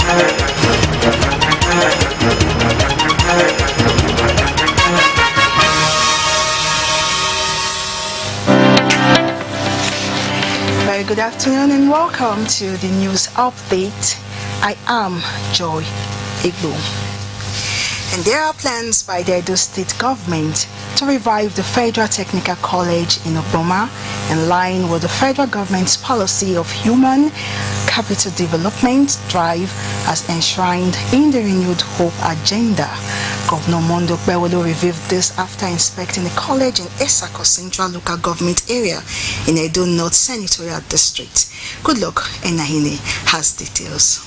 Very good afternoon and welcome to the news update. I am Joy Igbo. And there are plans by the Edo State government to revive the Federal Technical College in Oboma in line with the federal government's policy of human capital development drive as enshrined in the renewed Hope agenda. Governor Mondo Bewolo revealed this after inspecting the college in Esako Central Local Government Area in Edo North Senatorial District. Good luck, Enahine has details.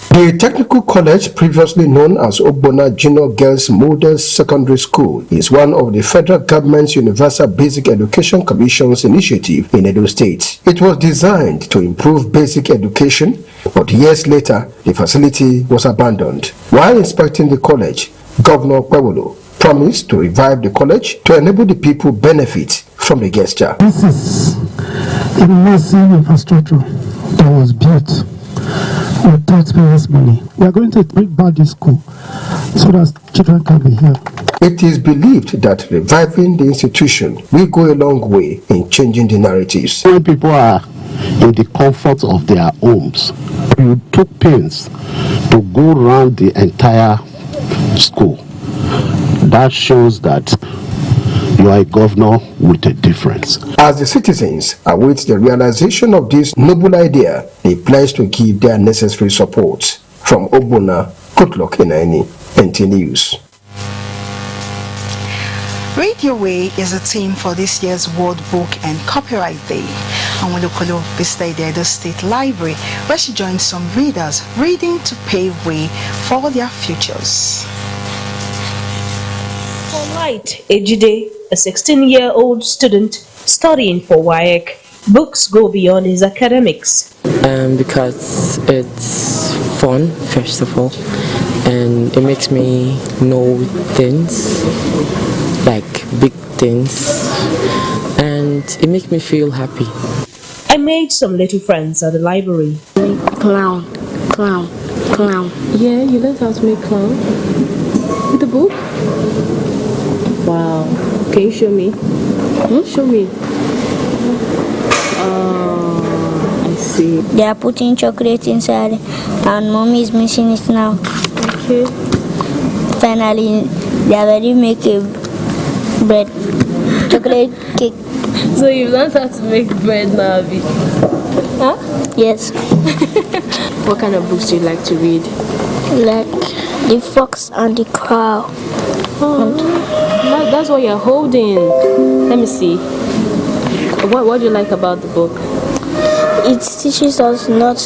The Technical College, previously known as Ogbonna Junior Girls Model Secondary School, is one of the federal government's Universal Basic Education Commission's initiative in Edo State. It was designed to improve basic education, but years later, the facility was abandoned. While inspecting the college, Governor Bewolo promised to revive the college to enable the people benefit from the gesture. This is a massive infrastructure that was built with taxpayers' money. We are going to bring back this school so that children can be here. It is believed that reviving the institution will go a long way in changing the narratives. When people are in the comfort of their homes, you took pains to go around the entire school. That shows that you are a governor with a difference. As the citizens await the realization of this noble idea, they pledge to give their necessary support. From Ogbonna, good luck Enahine, NT News. Read Your Way is a theme for this year's World Book and Copyright Day. Anwulokolo visited the Edo State Library where she joined some readers reading to pave way for their futures. For Light Ejide, a 16-year-old student studying for WAEC, books go beyond his academics. Because it's fun, first of all, and it makes me know things, like big things, and it makes me feel happy. I made some little friends at the library. Clown. Yeah, you learned how to make clown with the book? Wow. Can you show me? Show me. Oh, I see. They are putting chocolate inside and mommy is missing it now. Okay. Finally, they are ready to make a bread. Chocolate cake. So you learned how to make bread now, Abby? Huh? Yes. What kind of books do you like to read? Like The Fox and the Crow. That's what you're holding. Let me see. What do you like about the book? It teaches us not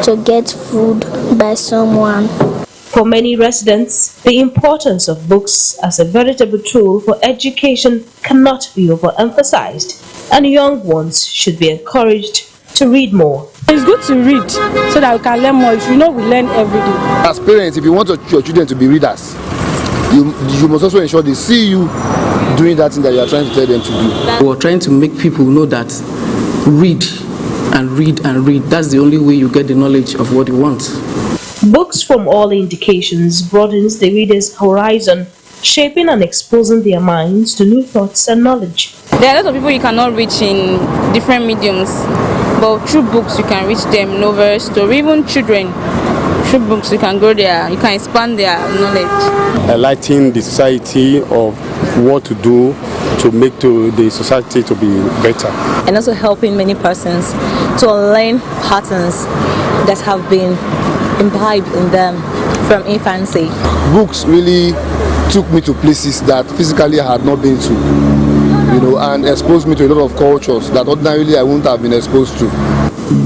to get food by someone. For many residents, the importance of books as a veritable tool for education cannot be overemphasized, and young ones should be encouraged to read more. It's good to read so that we can learn more. If you know, we learn every day. As parents, if you want your children to be readers, you must also ensure they see you doing that thing that you are trying to tell them to do. We're trying to make people know that read and read and read. That's the only way you get the knowledge of what you want. Books from all indications broadens the reader's horizon, shaping and exposing their minds to new thoughts and knowledge. There are a lot of people you cannot reach in different mediums, but through books you can reach them, novels, story, even children. Through books you can grow their, you can expand their knowledge. Enlightening the society of what to do to make the society to be better. And also helping many persons to learn patterns that have been imbibed in them from infancy. Books really took me to places that physically I had not been to, and exposed me to a lot of cultures that ordinarily I wouldn't have been exposed to.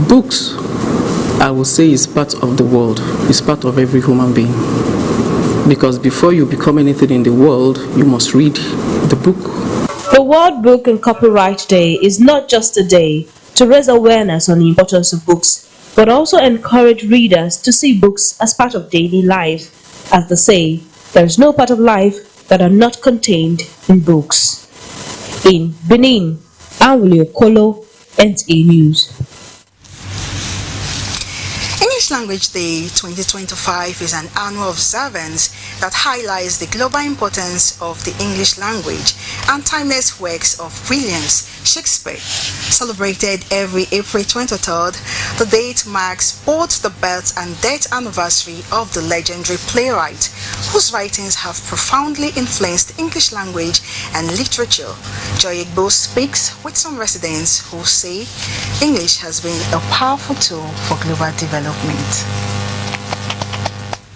Books, I would say, is part of the world. It's part of every human being. Because before you become anything in the world, you must read the book. The World Book and Copyright Day is not just a day to raise awareness on the importance of books, but also encourage readers to see books as part of daily life. As they say, there is no part of life that are not contained in books. In Benin, Anwulokolo, NTA News. English Language Day 2025 is an annual observance that highlights the global importance of the English language and timeless works of William Shakespeare. Celebrated every April 23rd, the date marks both the birth and death anniversary of the legendary playwright, whose writings have profoundly influenced the English language and literature. Joy Igbo speaks with some residents who say English has been a powerful tool for global development.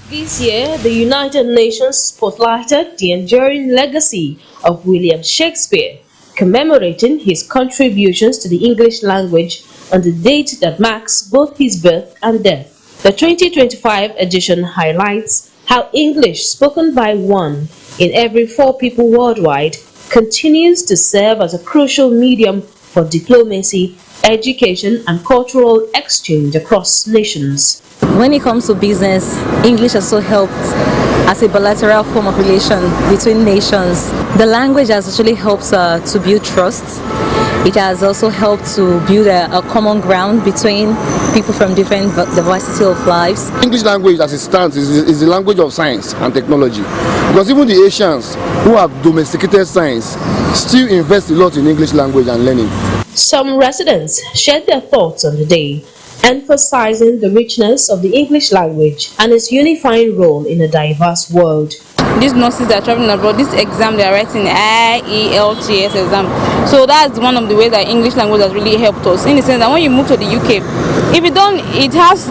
This year, the United Nations spotlighted the enduring legacy of William Shakespeare, commemorating his contributions to the English language on the date that marks both his birth and death. The 2025 edition highlights how English spoken by one in every 4 people worldwide continues to serve as a crucial medium for diplomacy, education, and cultural exchange across nations. When it comes to business, English also helped as a bilateral form of relation between nations. The language has actually helped to build trust. It has also helped to build a common ground between people from different diversity of lives. English language as it stands is the language of science and technology, because even the Asians who have domesticated science still invest a lot in English language and learning. Some residents shared their thoughts on the day, emphasizing the richness of the English language and its unifying role in a diverse world. These nurses that are traveling abroad, this exam they are writing, IELTS exam. So that's one of the ways that English language has really helped us, in the sense that when you move to the UK, if you don't,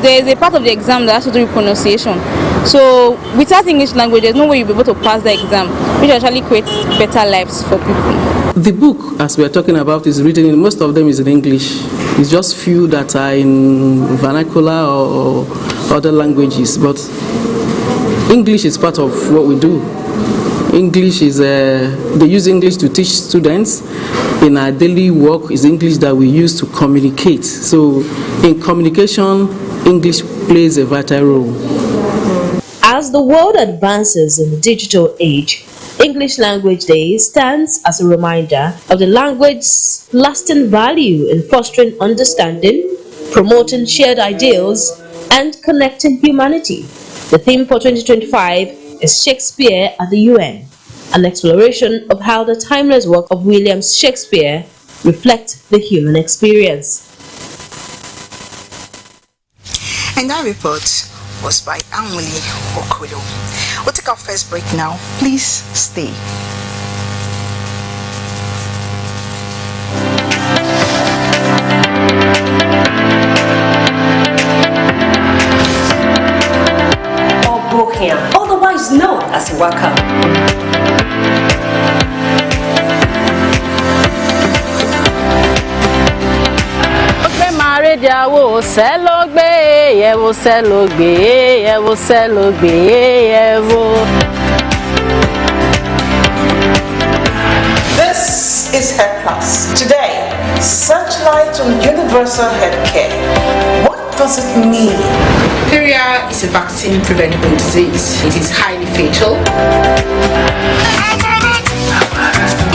there's a part of the exam that has to do with pronunciation. So without English language, there's no way you'll be able to pass the exam, which actually creates better lives for people. The book, as we are talking about, is written in, most of them is in English. It's just few that are in vernacular or other languages, but English is part of what we do. English is, they use English to teach students. In our daily work is English that we use to communicate. So in communication, English plays a vital role. As the world advances in the digital age, English Language Day stands as a reminder of the language's lasting value in fostering understanding, promoting shared ideals, and connecting humanity. The theme for 2025 is Shakespeare at the UN, an exploration of how the timeless work of William Shakespeare reflects the human experience. And that report was by Anwili Okudo. We'll take our first break now. Please stay. Otherwise known as Waka. This is Health Plus. Today, searchlight on universal healthcare. What does it mean? Diphtheria is a vaccine-preventable disease. It is highly fatal.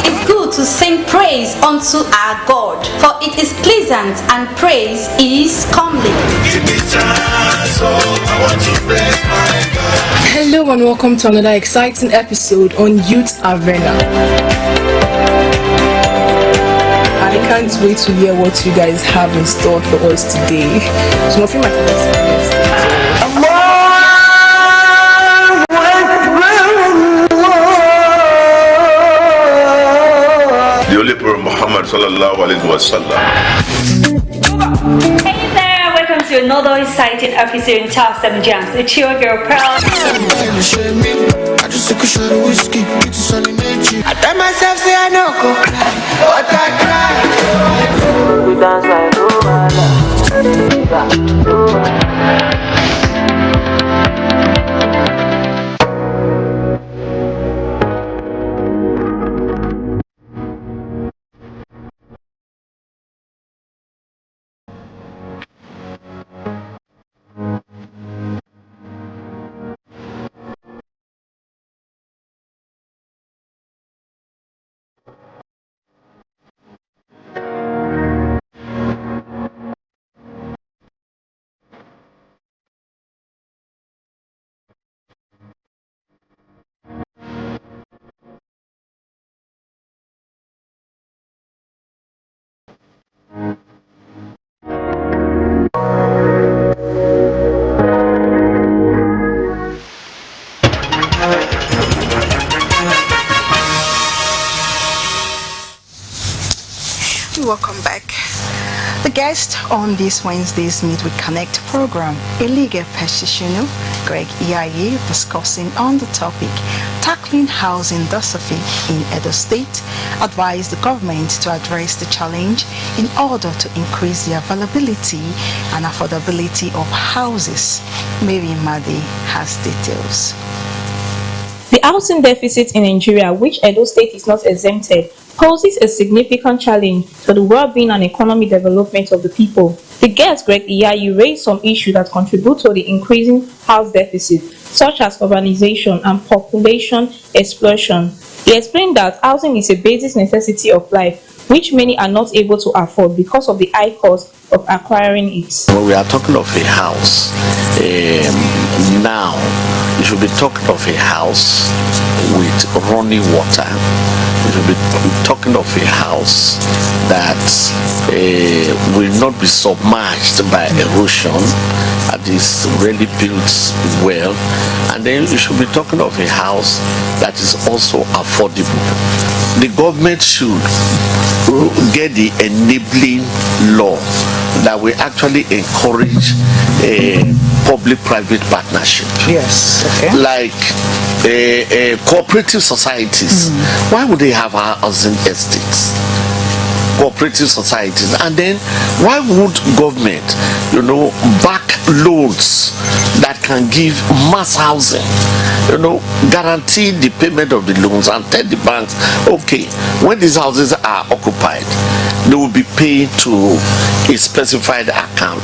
It's good to sing praise unto our God, for it is pleasant and praise is comely. Hello and welcome to another exciting episode on Youth Arena. I can't wait to hear what you guys have in store for us today. Some of you might have experienced it. The Holy Prophet Muhammad sallallahu alaihi wasallam. Hey there, welcome to another exciting episode in Top 7 Jams. It's your girl Pearl. I just took a shot of whiskey, I tell myself say I know go cry, but I cry. We dance like guest on this Wednesday's Meet We Connect program, Elige Peshishunu, Greg Iyaye, discussing on the topic, tackling housing deficit in Edo State, advised the government to address the challenge in order to increase the availability and affordability of houses. Mary Madi has details. The housing deficit in Nigeria, which Edo State is not exempted, poses a significant challenge to the well-being and economic development of the people. The guest, Greg Iyaye, raised some issues that contribute to the increasing house deficit, such as urbanization and population explosion. He explained that housing is a basic necessity of life, which many are not able to afford because of the high cost of acquiring it. When we are talking of a house, now you should be talking of a house with running water. You should be talking of a house that will not be submerged by erosion, that is really built well, and then you should be talking of a house that is also affordable. The government should get the enabling law that will actually encourage a public-private partnership. Yes, okay. Like cooperative societies. Why would they have housing estates? Cooperative societies. And then why would government, back loans that can give mass housing, guarantee the payment of the loans and tell the banks, okay, when these houses are occupied, they will be paid to a specified account.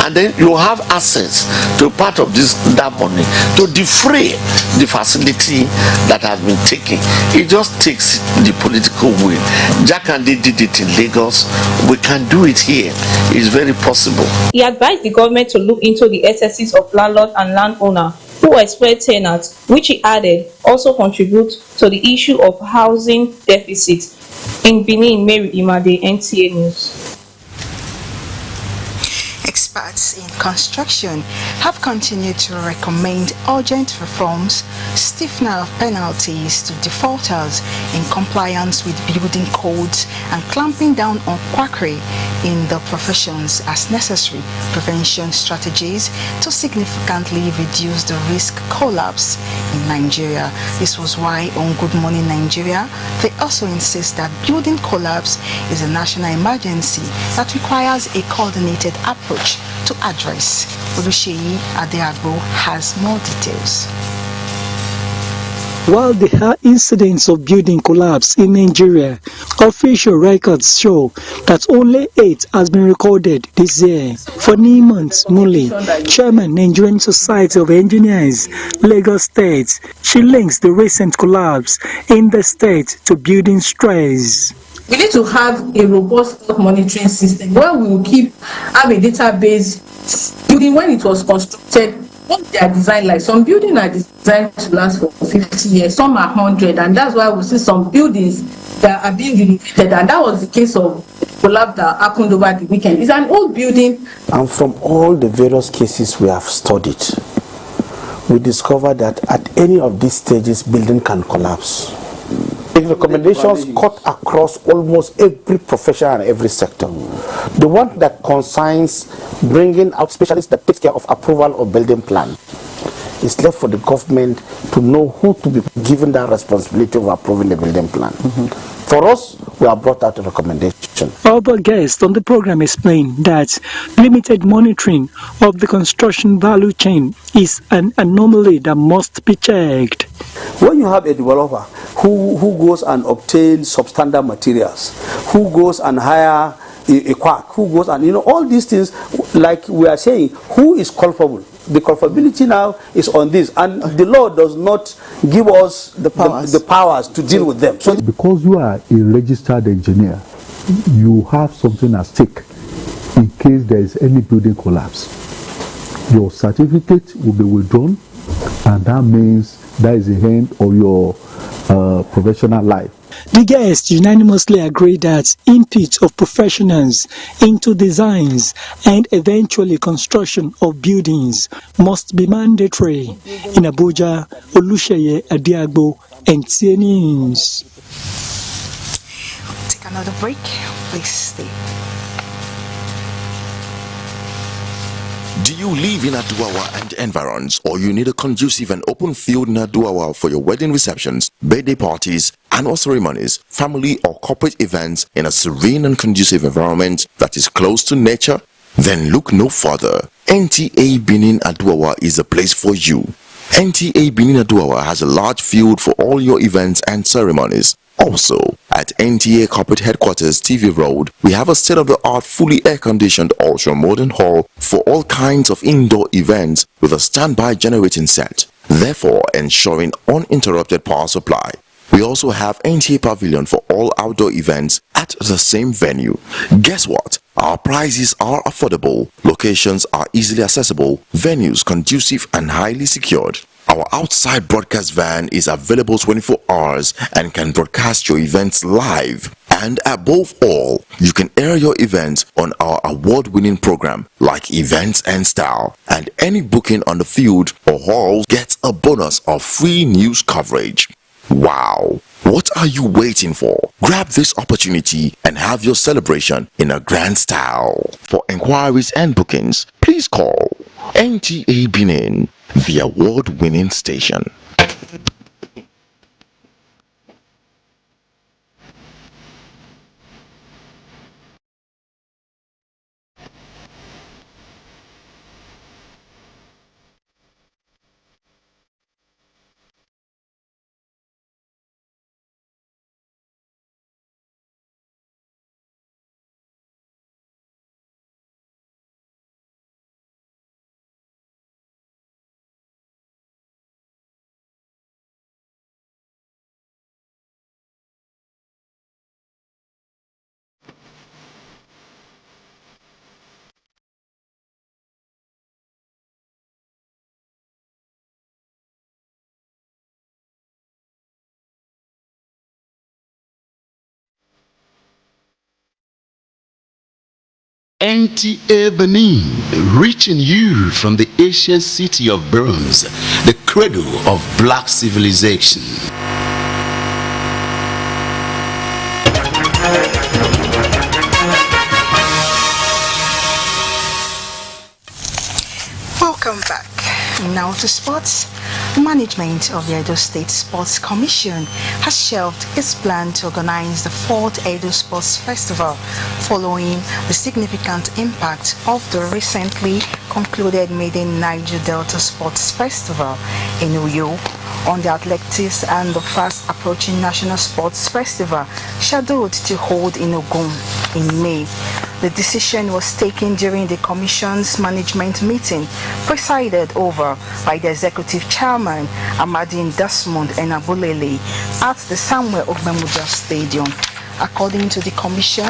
And then you have access to part of that money to defray the facility that has been taken. It just takes the political will. Jack and they did it in Lagos. We can do it here. It's very possible. He advised the government to look into the excesses of landlord and landowner who exploit tenants, which he added also contribute to the issue of housing deficit. In Benin, Mary Imade, NTA News. Experts in construction have continued to recommend urgent reforms, stiffening of penalties to defaulters in compliance with building codes, and clamping down on quackery in the professions as necessary prevention strategies to significantly reduce the risk collapse in Nigeria. This was why on Good Morning Nigeria, they also insist that building collapse is a national emergency that requires a coordinated approach to address. Oluseyi Adeagbo has more details. While there are incidents of building collapse in Nigeria, official records show that only 8 has been recorded this year. For Niemant Muli, Chairman Nigerian Society of Engineers, Lagos State, she links the recent collapse in the state to building stress. We need to have a robust monitoring system where we will have a database building when it was constructed, what they are designed like. Some buildings are designed to last for 50 years, some are 100, and that's why we see some buildings that are being renovated, and that was the case of collapse that happened over the weekend. It's an old building. And from all the various cases we have studied, we discovered that at any of these stages, building can collapse. The recommendations cut across almost every profession and every sector. The one that concerns bringing out specialists that takes care of approval of building plan is left for the government to know who to be given that responsibility of approving the building plan. For us, we have brought out a recommendation. Other guests on the program explained that limited monitoring of the construction value chain is an anomaly that must be checked. When you have a developer who goes and obtains substandard materials, who goes and hire a quack, who goes and all these things, like we are saying, who is culpable? The culpability now is on this, and the law does not give us the powers to deal with them. So because you are a registered engineer, you have something at stake in case there is any building collapse. Your certificate will be withdrawn, and that means that is the end of your professional life. The guests unanimously agreed that input of professionals into designs and eventually construction of buildings must be mandatory. In Abuja, Oluseyi Adeagbo, NTA News. Take another break. Please stay. Do you live in Aduawa and environs, or you need a conducive and open field in Aduawa for your wedding receptions, birthday parties, annual ceremonies, family or corporate events in a serene and conducive environment that is close to nature? Then look no further. NTA Benin Aduawa is a place for you. NTA Benin Aduawa has a large field for all your events and ceremonies. Also, at NTA Corporate Headquarters TV Road, we have a state-of-the-art fully air-conditioned ultra-modern hall for all kinds of indoor events with a standby generating set, therefore ensuring uninterrupted power supply. We also have NTA Pavilion for all outdoor events at the same venue. Guess what? Our prices are affordable, locations are easily accessible, venues conducive and highly secured. Our outside broadcast van is available 24 hours and can broadcast your events live. And above all, you can air your events on our award-winning program like Events and Style. And any booking on the field or hall gets a bonus of free news coverage. Wow! What are you waiting for? Grab this opportunity and have your celebration in a grand style. For inquiries and bookings, please call NTA Benin, the award-winning station. NTA Benin, reaching you from the ancient city of bronze, the cradle of black civilization. Welcome back. Now to sports. Management of the Edo State Sports Commission has shelved its plan to organize the 4th Edo Sports Festival following the significant impact of the recently concluded Maiden Niger Delta Sports Festival in Uyo on the athletics and the fast approaching National Sports Festival scheduled to hold in Ogun in May. The decision was taken during the Commission's management meeting presided over by the Executive Chairman Amadine Desmond Enabulele at the Samuel Ogbemudia Stadium. According to the Commission,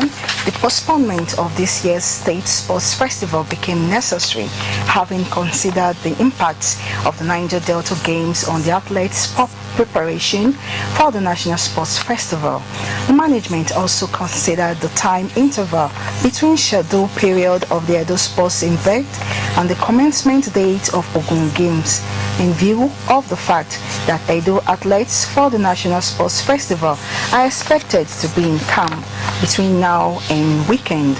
the postponement of this year's State Sports Festival became necessary, having considered the impact of the Niger Delta Games on the athletes' preparation for the National Sports Festival. The management also considered the time interval between scheduled period of the Edo Sports event and the commencement date of Ogun Games, in view of the fact that Edo athletes for the National Sports Festival are expected to be in camp between now and weekend.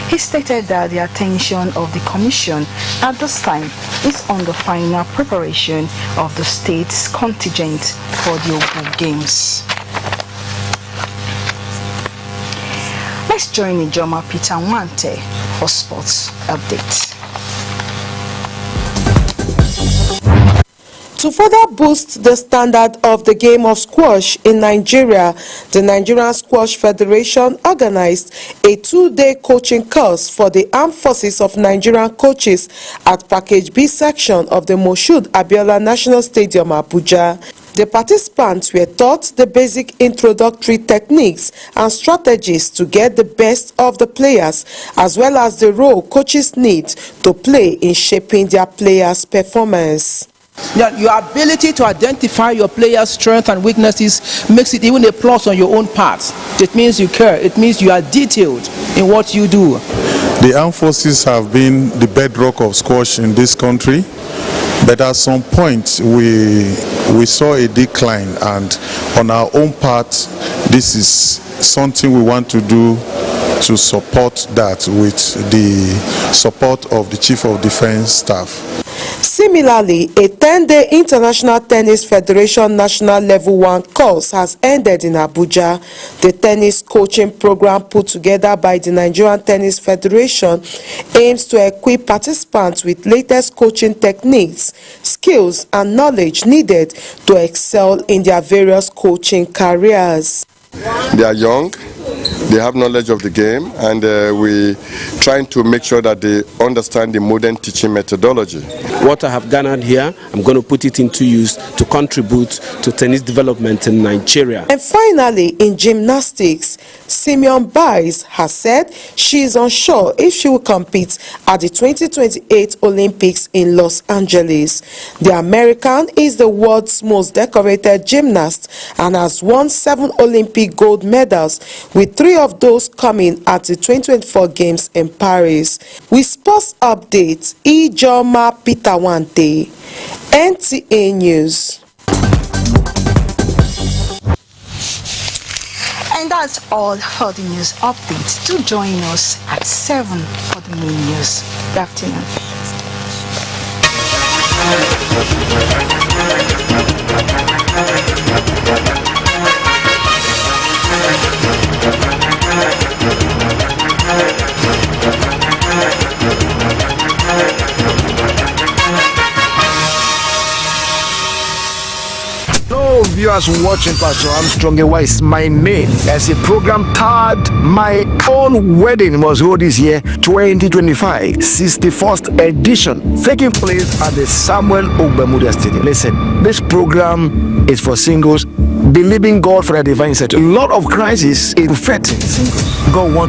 He stated that the attention of the Commission at this time is on the final preparation of the state's contingent for the Ogun Games. Let's join Ijoma Peter Nwante for sports updates. To further boost the standard of the game of squash in Nigeria, the Nigerian Squash Federation organized a 2-day coaching course for the Armed Forces of Nigerian coaches at Package B section of the Moshood Abiola National Stadium, Abuja. The participants were taught the basic introductory techniques and strategies to get the best of the players, as well as the role coaches need to play in shaping their players' performance. Your ability to identify your players' strengths and weaknesses makes it even a plus on your own part. It means you care. It means you are detailed in what you do. The armed forces have been the bedrock of squash in this country, but at some point we saw a decline, and on our own part, this is something we want to do to support that with the support of the Chief of Defense Staff. Similarly, a 10-day International Tennis Federation National Level 1 course has ended in Abuja. The tennis coaching program put together by the Nigerian Tennis Federation aims to equip participants with latest coaching techniques, skills, and knowledge needed to excel in their various coaching careers. They are young, they have knowledge of the game, and we trying to make sure that they understand the modern teaching methodology. What I have garnered here, I'm going to put it into use to contribute to tennis development in Nigeria. And finally, in gymnastics, Simeon Biles has said she is unsure if she will compete at the 2028 Olympics in Los Angeles. The American is the world's most decorated gymnast and has won 7 Olympic gold medals, with 3 of those coming at the 2024 Games in Paris. With sports updates, Ijoma Pitawante, NTA News. And that's all for the news updates. Do join us at 7 for the main news. Good afternoon. Hello viewers watching Pastor Armstrong Wise. My name as a program card. My own wedding was held this year 2025 61st edition taking place at the Samuel Ogbemudia Stadium. Listen, this program is for singles believing God for a divine settlement. A lot of crisis in prophetic. God wants